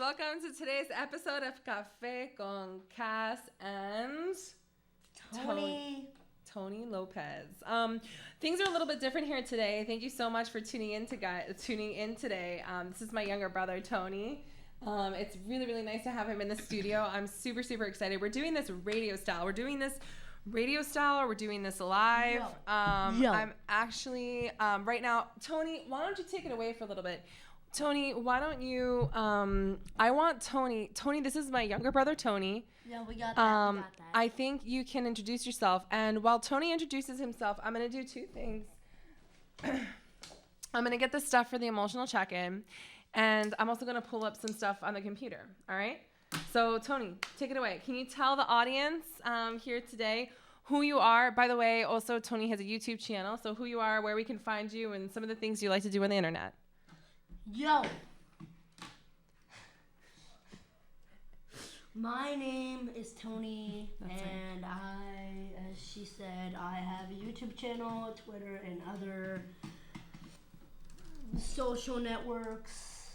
Welcome to today's episode of Café con Cass and Tony Lopez. Things are a little bit different here today. Thank you so much for tuning in today. This is my younger brother, Tony. It's really, really nice to have him in the studio. I'm super, super excited. We're doing this radio style. We're doing this live. I'm actually, right now, Tony, why don't you take it away for a little bit? Tony, why don't you, I want Tony, this is my younger brother, Tony. Yeah, we got that. I think you can introduce yourself. And while Tony introduces himself, I'm going to do two things. I'm going to get the stuff for the emotional check-in. And I'm also going to pull up some stuff on the computer. All right? So, Tony, take it away. Can you tell the audience here today who you are? By the way, also, Tony has a YouTube channel. So who you are, where we can find you, and some of the things you like to do on the internet. Yo. My name is Tony, and I, as she said, I have a YouTube channel, Twitter, and other social networks.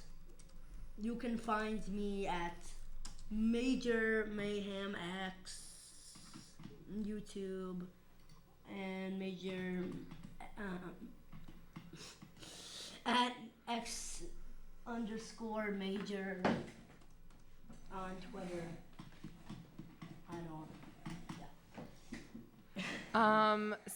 You can find me at Major Mayhem X, YouTube, and Major at X_Major on Twitter.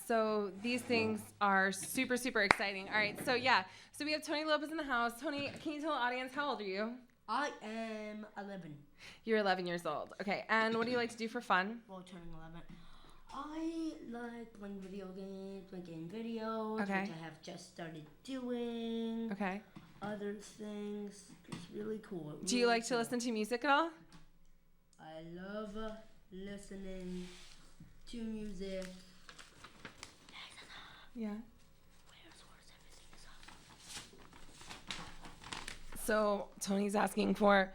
So these things are super, super exciting. All right, so yeah. So we have Tony Lopez in the house. Tony, can you tell the audience, how old are you? I am 11. You're 11 years old. Okay, and what do you like to do for fun? Well, turning 11. I like playing video games, making videos, okay, which I have just started doing. Okay. Other things. It's really cool. Do you like to listen to music at all? I love listening to music. Yeah. So Tony's asking for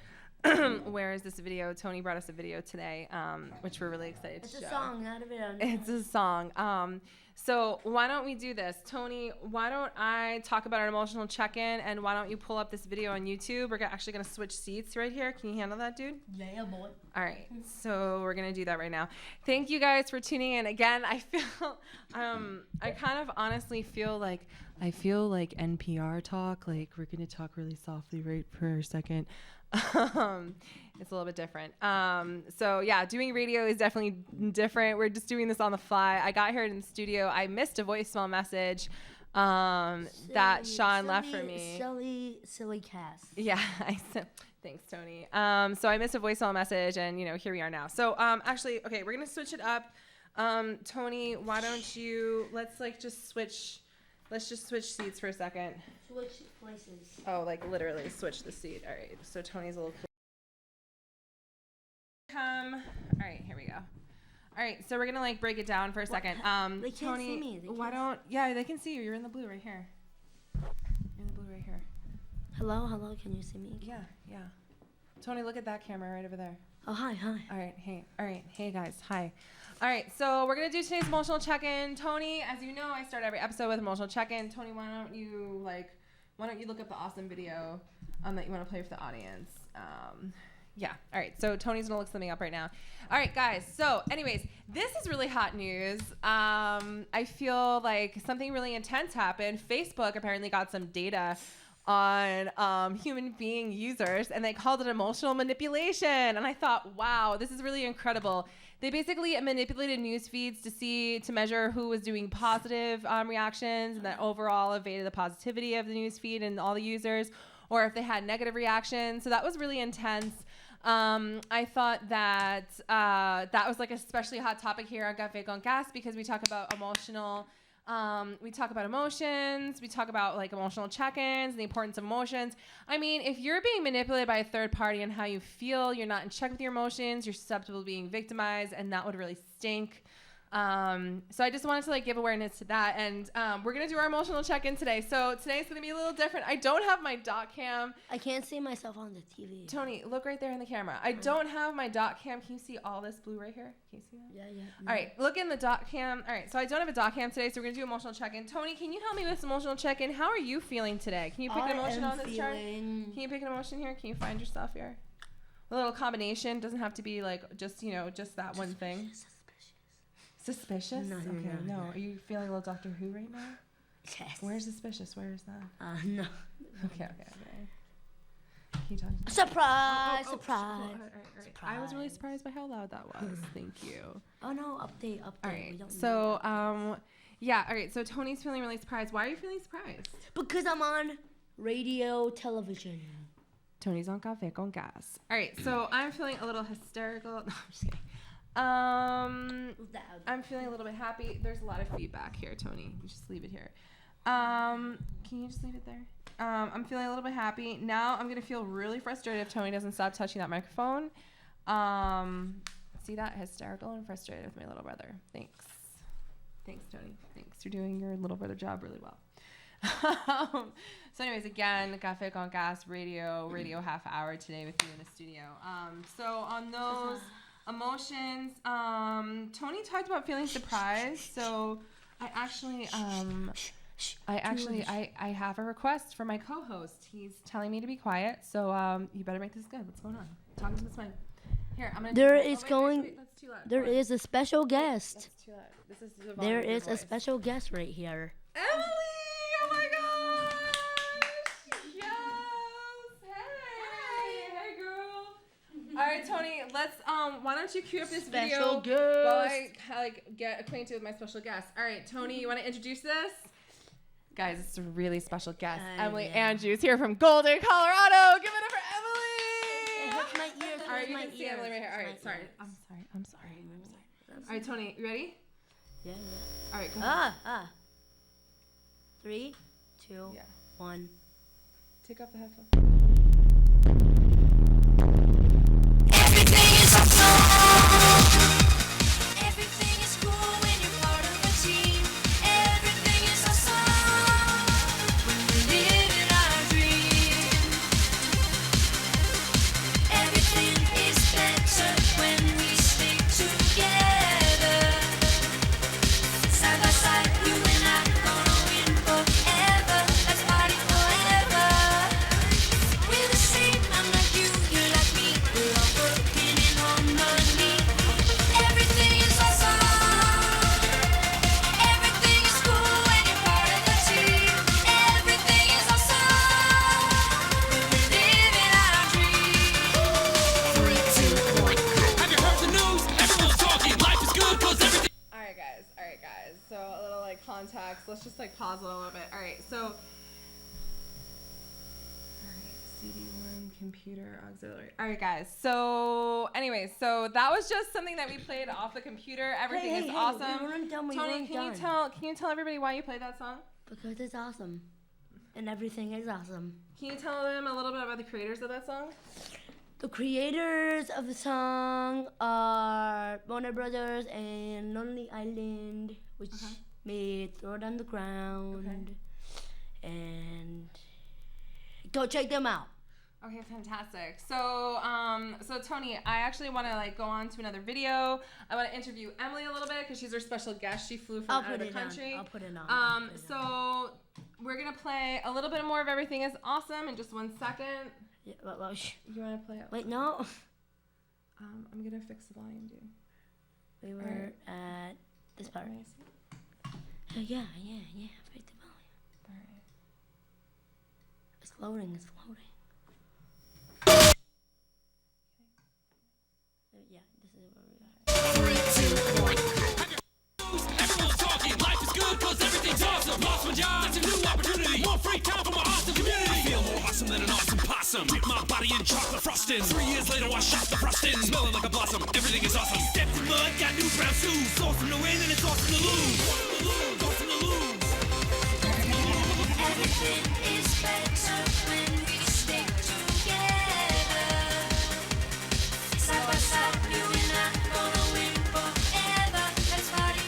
where is this video? Tony brought us a video today, which we're really excited to show. It's a song, not a video. It's a song. So why don't we do this? Tony, why don't I talk about our emotional check-in, and why don't you pull up this video on YouTube? We're actually going to switch seats right here. Can you handle that, dude? Yeah, boy. All right. So we're going to do that right now. Thank you guys for tuning in. Again, I feel, I kind of honestly feel like NPR talk. Like we're going to talk really softly right for a second. It's a little bit different. So yeah, doing radio is definitely different. We're just doing this on the fly. I got here in the studio. I missed a voicemail message that Sean left for me. Silly Cass. Yeah, thanks, Tony. So I missed a voicemail message, and here we are now. So actually, okay, we're gonna switch it up. Tony, why don't you let's just switch seats for a second. Switch places. Oh, like literally switch the seat. All right. So Tony's a little All right, here we go. All right, so we're gonna break it down for a second. They can't Tony, see me. Yeah, they can see you. You're in the blue right here. Hello, can you see me? Yeah. Tony, look at that camera right over there. Oh, hi. All right, hey guys, hi. All right, so we're gonna do today's emotional check-in. Tony, as you know, I start every episode with emotional check-in. Tony, why don't you look up the awesome video that you want to play for the audience? Yeah. All right. So Tony's gonna look something up right now. All right, guys. So, anyways, this is really hot news. I feel like something really intense happened. Facebook apparently got some data on human being users, and they called it emotional manipulation. And I thought, wow, this is really incredible. They basically manipulated news feeds to measure who was doing positive reactions, and that overall evaded the positivity of the news feed and all the users, or if they had negative reactions. So that was really intense. I thought that that was especially hot topic here on Café con Gas, because we talk about emotions, we talk about emotional check-ins and the importance of emotions. I mean, if you're being manipulated by a third party and how you feel, you're not in check with your emotions, you're susceptible to being victimized, and that would really stink. So I just wanted to like give awareness to that, and we're gonna do our emotional check-in today. So today's gonna be a little different. I don't have my dot cam. I can't see myself on the TV. Tony, look right there in the camera. I don't have my dot cam. Can you see all this blue right here? Can you see that? Yeah. All right, look in the dot cam. All right, so I don't have a dot cam today, so we're gonna do emotional check-in. Tony, can you help me with emotional check-in? How are you feeling today? Can you pick an emotion on this chart? Can you pick an emotion here? Can you find yourself here? A little combination. Doesn't have to be like just just that one thing. Suspicious? No. Are you feeling a little Doctor Who right now? Yes. Where's suspicious? Where is that? No. Okay. Can you talk to me? Surprise! All Surprise! right. I was really surprised by how loud that was. Thank you. Oh no! Update. All right. So All right. So Tony's feeling really surprised. Why are you feeling surprised? Because I'm on radio, television. Tony's on Café con Gas. All right. So I'm feeling a little hysterical. No, I'm just kidding. I'm feeling a little bit happy. There's a lot of feedback here, Tony. You just leave it here. Can you just leave it there? I'm feeling a little bit happy. Now I'm going to feel really frustrated if Tony doesn't stop touching that microphone. See that? Hysterical and frustrated with my little brother. Thanks, Tony. Thanks. You're doing your little brother job really well. So anyways, again, Café con Gas radio half hour today with you in the studio. So on those emotions, Tony talked about feeling surprised. So I have a request for my co-host. He's telling me to be quiet, so you better make this good. What's going on? Talking to this mic. Here, I'm gonna. Wait, that's too loud. There is a special guest. That's too loud. This is the There is a special guest right here. Emily! Oh my gosh! Yes! Hey, girl. All right, Tony. Let's why don't you cue up this Special video guest. while I get acquainted with my special guest. All right, Tony, you want to introduce this? Guys, it's a really special guest. Emily Andrews here from Golden, Colorado. Give it up for Emily. It hurts my ears. All right, you can see Emily right here. All right, sorry. I'm sorry. All right, Tony, you ready? Yeah. All right, go ahead. 3, 2, 1. Take off the headphones. Everything is awesome. Everything is cool when you're part of a team. Everything is awesome when we're living our dream. Everything is better when we stick together. Side by side, you and I gonna win forever. Let's party forever. We're the same, I'm like you, you're like me. We're all working in harmony. Everything is awesome. Everything is cool when you're part of the team. Everything is awesome when we're living our dream. 3, 2, 1. Have you heard the news? Everyone's talking. Life is good because everything. All right, guys. So a little like context. Let's just like pause a little bit. All right, so. CD1 computer auxiliary. All right, guys. So, anyways, so that was just something that we played off the computer. Everything is awesome. We weren't done. Tony, can you tell everybody why you played that song? Because it's awesome. And everything is awesome. Can you tell them a little bit about the creators of that song? The creators of the song are Warner Brothers and Lonely Island, which made Throw It on the Ground. And go check them out. Okay, fantastic. So, so Tony, I actually want to like go on to another video. I want to interview Emily a little bit because she's our special guest. She flew from out of the country. I'll put it on. So we're gonna play a little bit more of Everything Is Awesome in just 1 second. Yeah, You want to play it? wait, no. I'm gonna fix the volume, dude. We were at this part. Can I see? Yeah. Break the volume. All right. It's loading. Yeah, this is where we are. Everyone's talking. Life is good because everything's awesome. Lost my job. That's a new opportunity. More free time for my awesome community. I feel more awesome than an awesome possum. Dip my body in chocolate frosting. 3 years later, I shot the frosting. Smelling like a blossom. Everything is awesome. Stepped in mud, got new brown shoes. Awesome to win and it's awesome to lose. Awesome to lose. Everything is better when we stick together. Side by side, you and I gonna win forever. Let's party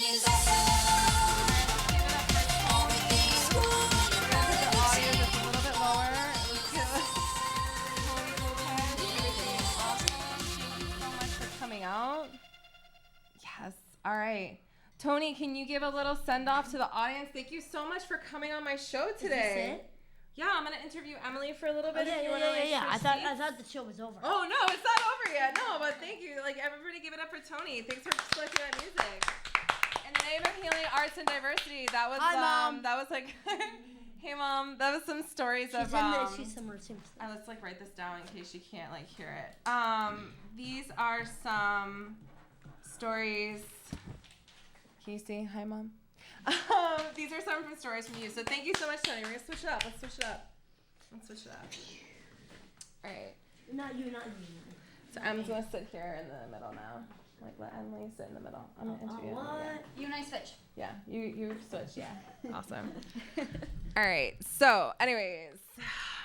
is awesome. Everything is cool when you're The around audio the is a little bit lower. Let's get Tony Lopez. Everything is awesome. Thank you so much for coming out. Yes. All right. Tony, can you give a little send off to the audience? Thank you so much for coming on my show today. Is this it? Yeah, I'm gonna interview Emily for a little bit. Yeah, if you yeah, wanna, like, yeah. I switch thought seats. the show was over. Oh no, it's not over yet. No, but thank you. Like, everybody give it up for Tony. Thanks for selecting that music. In the name of healing arts and diversity, that was Hi, Mom. that was like hey mom, that was some stories She's of in there. She's somewhere. let's like write this down in case you can't like hear it. These are some stories. Can you see? Hi mom. These are some from stories from you. So thank you so much, Tony. We're gonna switch it up. Let's switch it up. All right. Not you. So I'm gonna sit here in the middle now. Like let Emily sit in the middle. I'm gonna interview Emily. What? You and I switch. Yeah, you switch. Yeah, awesome. All right. So, anyways,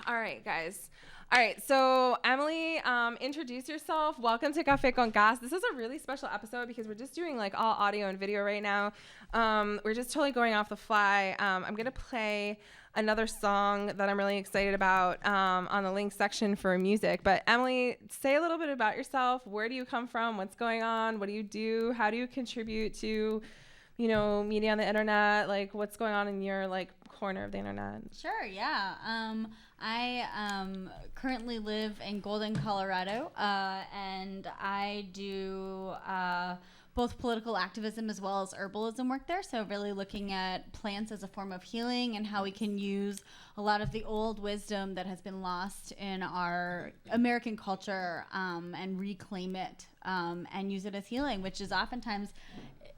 all right, guys. All right. So, Emily, introduce yourself. Welcome to Café con Gas. This is a really special episode because we're just doing like all audio and video right now. We're just totally going off the fly. I'm gonna play another song that I'm really excited about on the link section for music. But Emily, say a little bit about yourself. Where do you come from? What's going on? What do you do? How do you contribute to, media on the internet? Like, what's going on in your like corner of the internet? Sure, yeah. I currently live in Golden, Colorado, and I do both political activism as well as herbalism work there. So really looking at plants as a form of healing and how we can use a lot of the old wisdom that has been lost in our American culture and reclaim it and use it as healing, which is oftentimes,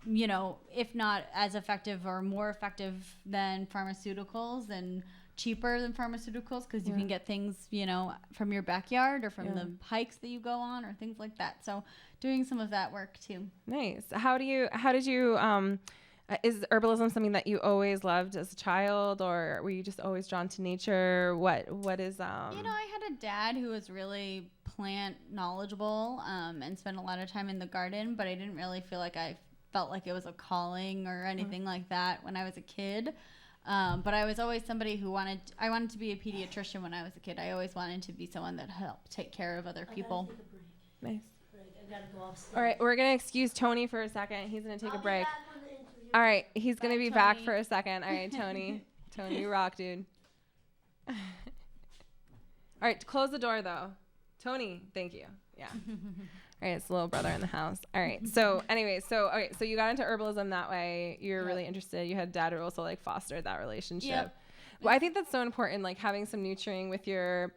if not as effective or more effective than pharmaceuticals and cheaper than pharmaceuticals, because you can get things, from your backyard or from the hikes that you go on or things like that. So doing some of that work too. Nice. How did you, is herbalism something that you always loved as a child, or were you just always drawn to nature? What is, I had a dad who was really plant knowledgeable and spent a lot of time in the garden, but I didn't really feel like I felt like it was a calling or anything like that when I was a kid. But I was always somebody who wanted to be a pediatrician when I was a kid. I always wanted to be someone that helped take care of other people. nice. I gotta go upstairs. All right, we're gonna excuse Tony for a second. He's gonna take a break. All right, he's gonna be back Tony. for a second. All right, Tony. Tony, you rock, dude. All right, close the door though. Tony, thank you. Yeah. All right, it's the little brother in the house. All right. So, anyways, so you got into herbalism that way. You're really interested. You had a dad who also like fostered that relationship. Yep. Well, I think that's so important, like having some nurturing with your.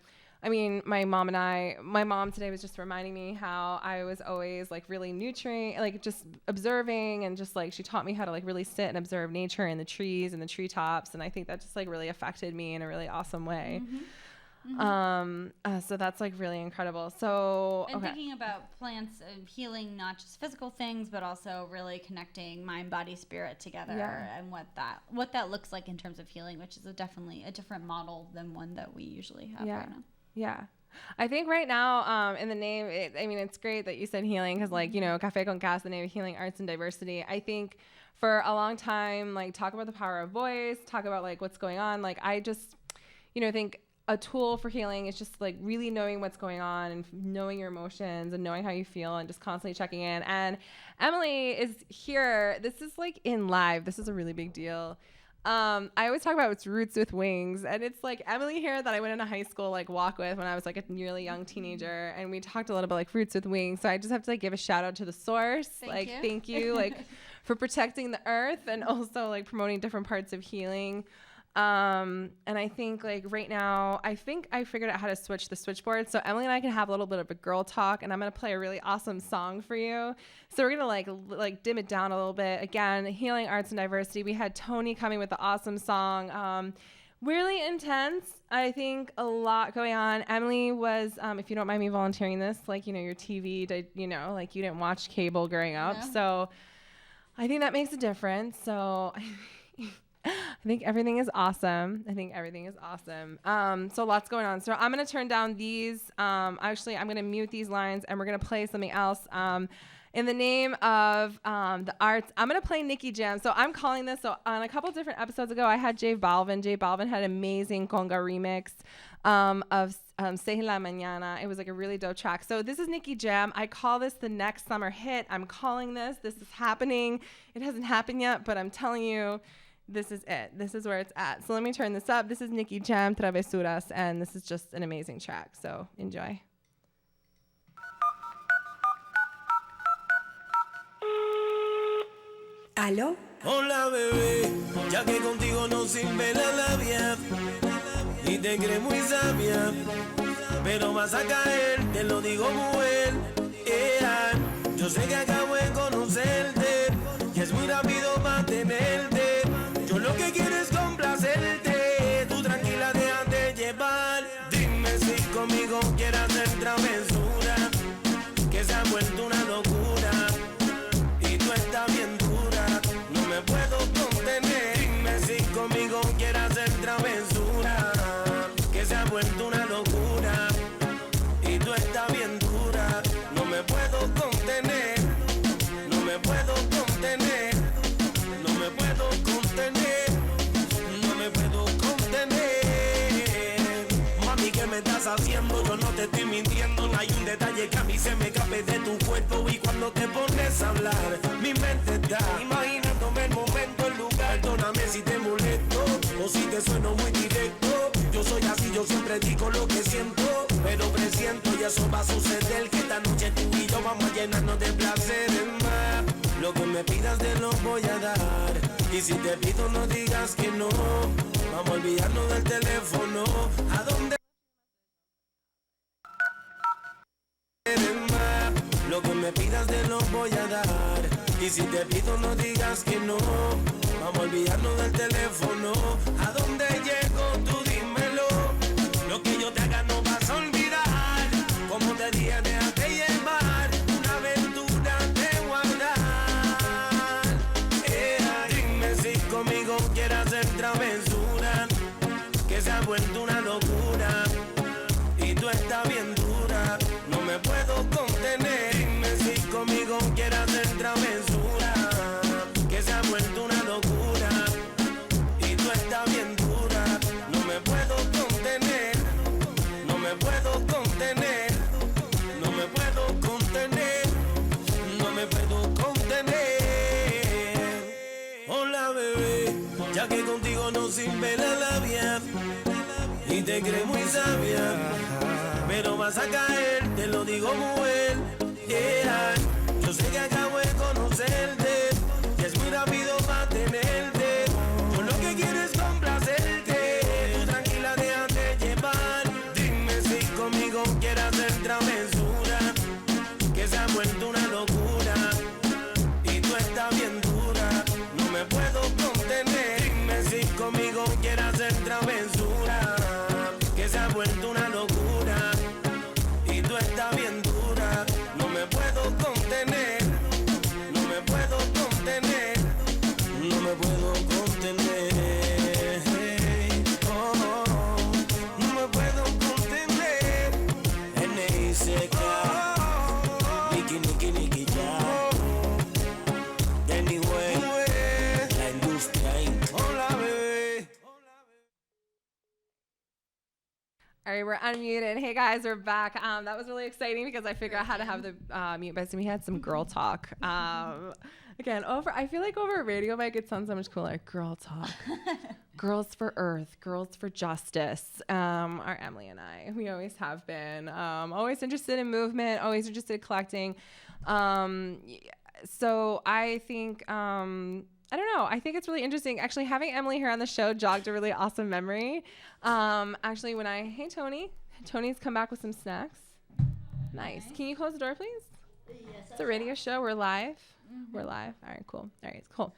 I mean, my mom today was just reminding me how I was always like really nurturing, like just observing, and just like she taught me how to like really sit and observe nature and the trees and the treetops, and I think that just like really affected me in a really awesome way. So that's like really incredible. So And thinking about plants and healing, not just physical things, but also really connecting mind, body, spirit together, and what that looks like in terms of healing, which is definitely a different model than one that we usually have right now. Yeah. I think right now, in the name, it's great that you said healing, because like, Café con Gas, the name of healing arts and diversity. I think for a long time, like talk about the power of voice, talk about like what's going on. Like I just, think a tool for healing is just like really knowing what's going on and knowing your emotions and knowing how you feel and just constantly checking in. And Emily is here. This is like in live. This is a really big deal. I always talk about it's roots with wings, and it's like Emily here that I went into high school like walk with when I was like a really young teenager, and we talked a little bit like roots with wings. So I just have to like give a shout out to the source. Thank you like for protecting the earth and also like promoting different parts of healing. And I think like right now, I think I figured out how to switch the switchboard. So Emily and I can have a little bit of a girl talk, and I'm going to play a really awesome song for you. So we're going to like dim it down a little bit. Again, healing arts and diversity. We had Tony coming with the awesome song. Really intense. I think a lot going on. Emily was, if you don't mind me volunteering this, like, your TV, like you didn't watch cable growing up. No. So I think that makes a difference. So I think everything is awesome. So lots going on. So I'm going to turn down these. Actually, I'm going to mute these lines, and we're going to play something else. in the name of the arts, I'm going to play Nicky Jam. So I'm calling this, so on a couple different episodes ago, I had J Balvin. J Balvin had an amazing conga remix of Se La Mañana. It was like a really dope track. So this is Nicky Jam. I call this the next summer hit. I'm calling this. This is happening. It hasn't happened yet, but I'm telling you, this is it. This is where it's at. So let me turn this up. This is Nicky Jam, Travesuras, and this is just an amazing track. So enjoy. ¿Aló? Hola bebé, ya que contigo no sirve la labia y te crees muy sabia, pero vas a caer, te lo digo muy bien. Yo sé que acabo de conocerte y es muy rápido mantenerte. Yo lo que quiero es complacerte, tú tranquila déjate llevar. Dime si conmigo quieres hacer travesura, que se ha vuelto una locura y tú estás bien dura. No me puedo contener. Dime si conmigo quieres hacer travesura, que se ha vuelto una locura y tú estás bien dura. No me puedo contener. No me puedo contener. No me puedo contener. No me puedo contener. Mami, ¿qué me estás haciendo? Yo no te estoy mintiendo. No hay un detalle que a mí se me escape de tu cuerpo. Y cuando te pones a hablar, mi mente está imaginándome el momento, el lugar. Perdóname si te molesto o si te sueno muy directo. Yo soy así, yo siempre digo lo que siento, pero presiento y eso va a suceder. Que esta noche tú y yo vamos a llenarnos de placeres más. Lo que me pidas te lo voy a dar. Y si te pido no digas que no. Vamos a olvidarnos del teléfono. ¿A dónde? Lo que me pidas te lo voy a dar. Y si te pido no digas que no. Vamos a olvidarnos del teléfono. ¿A dónde llego? Tú dímelo. Lo que yo te haga no vas a olvidar. Como te dije, déjate llevar. Una aventura te voy a dar. Dime si conmigo quieres hacer travesura, que se ha vuelto una locura y tú estás bien dura. No me puedo contener. Dime si conmigo quieres hacer travesura, que se ha vuelto una locura y tú estás bien dura. No me puedo contener. No me puedo contener. No me puedo contener. No me puedo contener. Hola bebé, ya que contigo no sirve la labia y te crees muy sabia, pero vas a caer, te lo digo muy bien. Yo sé que acabo de conocerte y es muy rápido mantenerte. Yo lo que quiero es complacerte, tú tranquila déjate llevar. Dime si conmigo quieres hacer travesura, que se ha vuelto una locura y tú estás bien dura. No me puedo contener. Dime si conmigo quieres hacer travesura, que se ha vuelto una locura y tú estás bien dura. No me puedo contener. No me puedo contener. No me puedo contener. Oh, no me puedo contener. N.I.C.K. Nicky, Nicky, Nicky, ya. Anyway, la industria. Hola, bebé. All right, we're unmuted. Hey guys, we're back. That was really exciting because I figured out how to have the mute button. We had some girl talk. Again, I feel like over a radio mic it sounds so much cooler. Girl talk. Girls for Earth, girls for justice. Are Emily and I. We always have been. Always interested in movement, always interested in collecting. So I think I don't know. I think it's really interesting. Actually, having Emily here on the show jogged a really awesome memory. Actually, hey, Tony. Tony's come back with some snacks. Nice. Can you close the door, please? Yes. It's a radio show. We're live. Mm-hmm. We're live. All right, cool. All right, cool.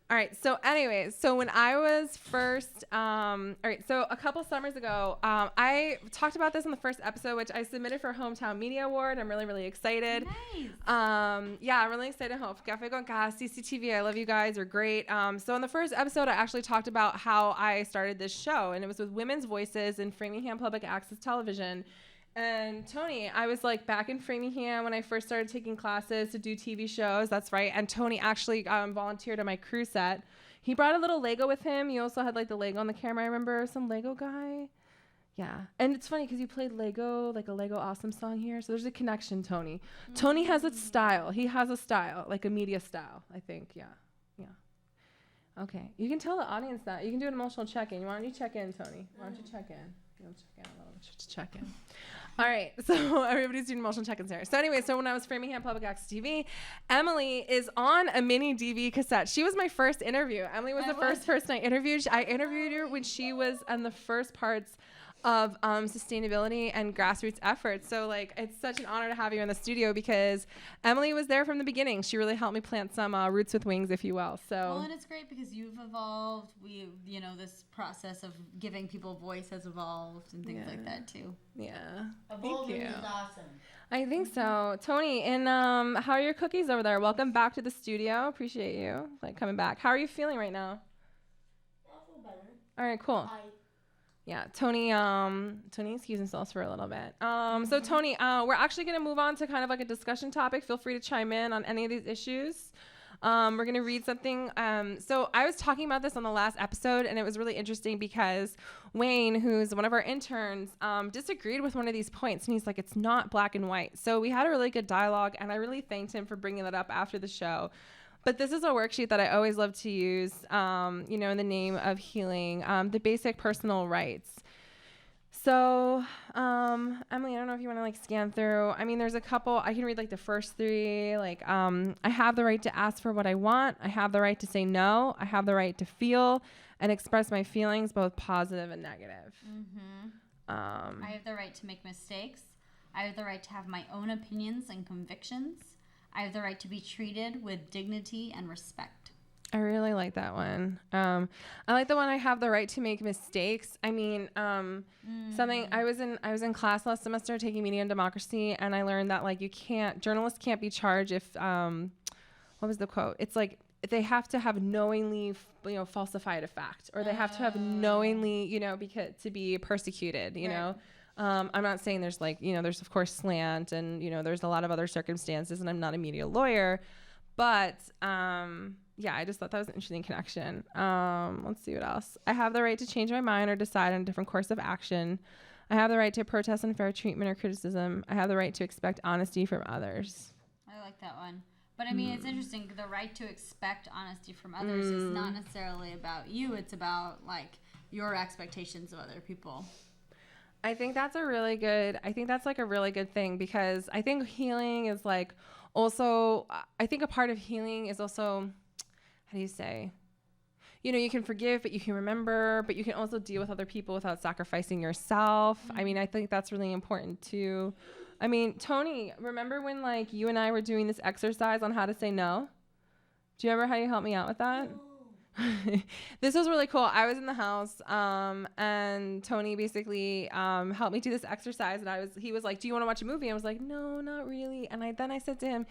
All right. So anyways, so when I was first, so a couple summers ago, I talked about this in the first episode, which I submitted for Hometown Media Award. I'm really, really excited. Nice. Yeah, I'm really excited. Café con Gas, CCTV, I love you guys. You're great. So in the first episode, I actually talked about how I started this show, and it was with women's voices in Framingham Public Access Television. And Tony, I was like back in Framingham when I first started taking classes to do TV shows. That's right. And Tony actually volunteered on my crew set. He brought a little Lego with him. He also had like the Lego on the camera. I remember some Lego guy. Yeah. And it's funny because you played Lego, like a Lego Awesome song here. So there's a connection, Tony. Tony has a style. He has a style, like a media style, I think. Yeah. Yeah. Okay. You can tell the audience that. You can do an emotional check-in. Why don't you check in, Tony? Why don't you check in? You'll check in a little bit. Just check in. All right. So everybody's doing emotional check-ins here. So anyway, so when I was Framingham Public Access TV, Emily is on a mini DV cassette. She was my first interview. Emily was the first person I interviewed. I interviewed her when she was on the first parts of sustainability and grassroots efforts. So like, it's such an honor to have you in the studio because Emily was there from the beginning. She really helped me plant some roots with wings, if you will. So well, and it's great because you've evolved. This process of giving people voice has evolved and things like that too. Yeah. Evolving Thank you. is awesome. I think so. Tony, and how are your cookies over there? Welcome back to the studio. Appreciate you coming back. How are you feeling right now? I feel better. All right, cool. Yeah, Tony excused himself for a little bit. So Tony, we're actually going to move on to kind of like a discussion topic. Feel free to chime in on any of these issues. We're going to read something. So I was talking about this on the last episode, and it was really interesting because Wayne, who's one of our interns, disagreed with one of these points, and he's like, it's not black and white. So we had a really good dialogue, and I really thanked him for bringing that up after the show. But this is a worksheet that I always love to use, in the name of healing, the basic personal rights. So, Emily, I don't know if you want to scan through. I mean, there's a couple. I can read the first three. I have the right to ask for what I want. I have the right to say no. I have the right to feel and express my feelings, both positive and negative. I have the right to make mistakes. I have the right to have my own opinions and convictions. I have the right to be treated with dignity and respect. I really like that one. I like the one I have the right to make mistakes. I mean, something I was in class last semester taking media and democracy, and I learned that journalists can't be charged if what was the quote? It's they have to have knowingly falsified a fact, or they have to have knowingly because to be persecuted. You know. I'm not saying there's there's of course slant and there's a lot of other circumstances, and I'm not a media lawyer, but yeah, I just thought that was an interesting connection. Let's see what else. I have the right to change my mind or decide on a different course of action. I have the right to protest unfair treatment or criticism. I have the right to expect honesty from others. I like that one. But I mean, it's interesting. The right to expect honesty from others is not necessarily about you. It's about your expectations of other people. I think that's a really good thing, because I think healing is also, I think a part of healing is also, how do you say, you can forgive, but you can remember, but you can also deal with other people without sacrificing yourself. I mean, I think that's really important too. I mean, Tony, remember when you and I were doing this exercise on how to say no? Do you remember how you helped me out with that? This was really cool. I was in the house, and Tony basically helped me do this exercise, and he was like, do you want to watch a movie? I was like, no, not really. And then I said to him,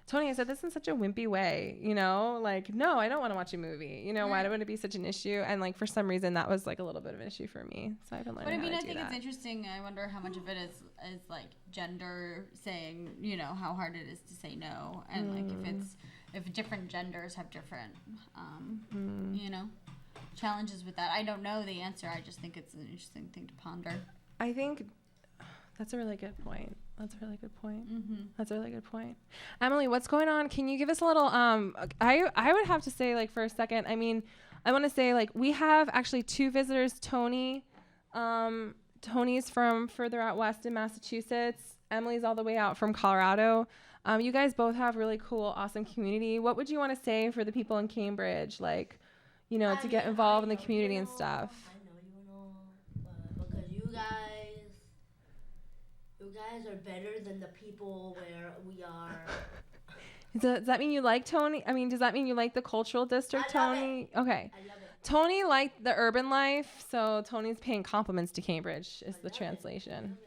Tony, I said this in such a wimpy way, no, I don't want to watch a movie. Why would it be such an issue? And for some reason that was a little bit of an issue for me. So I've been learning how to do that. But I think it's interesting. I wonder how much of it is gender saying, how hard it is to say no, and if different genders have different, challenges with that. I don't know the answer. I just think it's an interesting thing to ponder. I think that's a really good point. That's a really good point. That's a really good point. Emily, what's going on? Can you give us a little, I would have to say for a second, I mean, I want to say we have actually two visitors, Tony. Tony's from further out west in Massachusetts. Emily's all the way out from Colorado. You guys both have really cool, awesome community. What would you want to say for the people in Cambridge, to get involved in the community and stuff? I know, because you guys are better than the people where we are. Does that mean you like Tony? I mean, does that mean you like the cultural district, Tony? Okay. I love it. Tony liked the urban life, so Tony's paying compliments to Cambridge is the translation.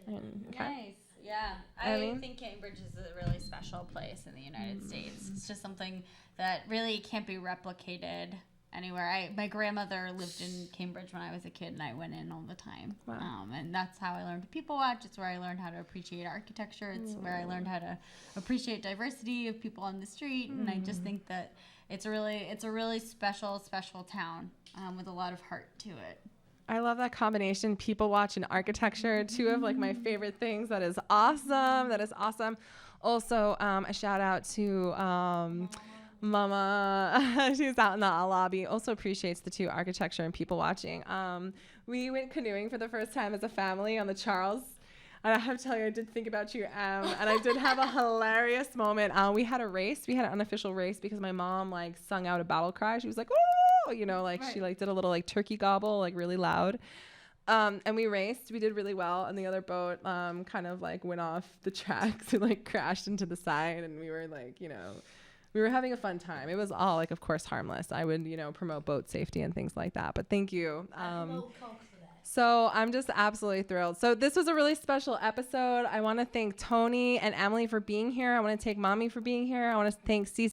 Okay. Nice. Yeah, I think Cambridge is a really special place in the United States. It's just something that really can't be replicated anywhere. My grandmother lived in Cambridge when I was a kid, and I went in all the time. Wow. And that's how I learned to people watch. It's where I learned how to appreciate architecture. It's where I learned how to appreciate diversity of people on the street. And I just think that it's a really special town with a lot of heart to it. I love that combination, people watch and architecture, two of like my favorite things. That is awesome. Also, a shout out to Mama. She's out in the lobby. Also appreciates the two, architecture and people watching. We went canoeing for the first time as a family on the Charles. And I have to tell you, I did think about you, and I did have a hilarious moment. We had an unofficial race because my mom like sung out a battle cry. She was like, "Oh!" You know, like she like did a little like turkey gobble, like really loud. And we raced. We did really well, and the other boat kind of like went off the tracks and like crashed into the side, and we were like, you know, we were having a fun time. It was all like, of course, harmless. I would, you know, promote boat safety and things like that. But thank you. So I'm just absolutely thrilled. So this was a really special episode. I want to thank Tony and Emily for being here. I want to thank Mommy for being here. I want to thank Cece